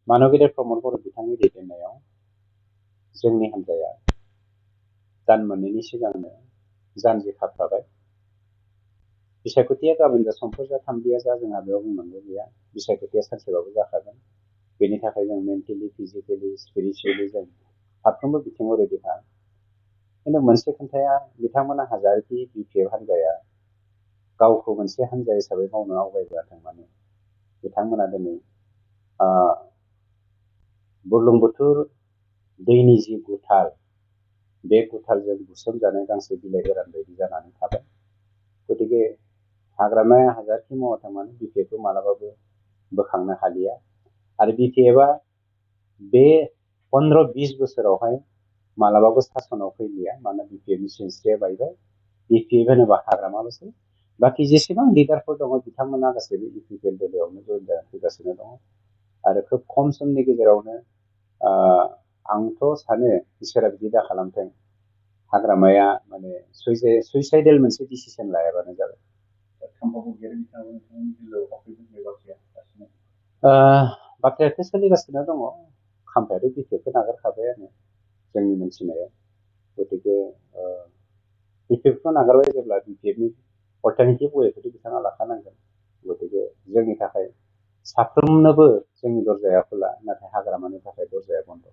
मानगेदेर प्रमद बर' बिथांनि दैदेननायाव जोंनि हान्जाया दान मोननैनि सिगांनो जानजि खाफ्राबाय। बिसायख'थिया गाबोन जा समफोर जा थामजिया जा जोंहा बेयाव बुंनांगौ गैया। बिसायख'थिया सानसेबाबो जाखागोन। बेनि थाखाय जों मेन्टेलि, फिजिकेलि, स्पिरिचुवेलि जों फारफ्रोमबो बिथिङाव रेडिखा। खिन्थु मोनसे खोथाया, बिथांमोना हाजारखि BPF हान्जाया गावखौ मोनसे हान्जा हिसाबै मावनो आवगायबोआथों मानो, बिथांमोना दिनै बुरलुंबुथुर दैनि जि गुथाल, बे गुथालजों बुसोमजानाय गांसे बिलाइ गोरान बायदि जानानै थाबाय। गतिके हाग्रामाया हाजारखि मावाथों मानो BPF खौ मालाबाबो बोखांनो हालिया। आरो BPF आ बे 15-20 बोसोरावहाय मालाबाबो सासनाव फैलिया। मानोना BPF नि सिनस्रिया बायबाय। BPF होनोबा हाग्रामाल'सै। बाखि जेसेबां लिडारफोर दङ बिथांमोना गासैबो UPPL दोलोआवनो जइन जानानै फैगासिनो दङ। आरो खोब खम समनि गेजेरावनो आंथ' सानो इसोरा बिदि दा खालामथों, हाग्रामाया माने सुइसाइडेल मोनसे डिसिसन लायाबानो जाबाय। बाथ्रायाथ' सोलिगासिनो दङ। खाम्फायाथ' BPF खौ नागारखाबायानो जोंनि मोनथिनायाव। गतिके BPF खौ नागारबाय जेब्ला BPF नि अल्टारनेटिभ वेखौथ' बिथाङा लाखानांगोन। गतिके जोंनि थाखाय साफ्रोमनोबो जोंनि दरजाया खुला, नाथाय हाग्रामानि थाखाय दरजाया बन्द'।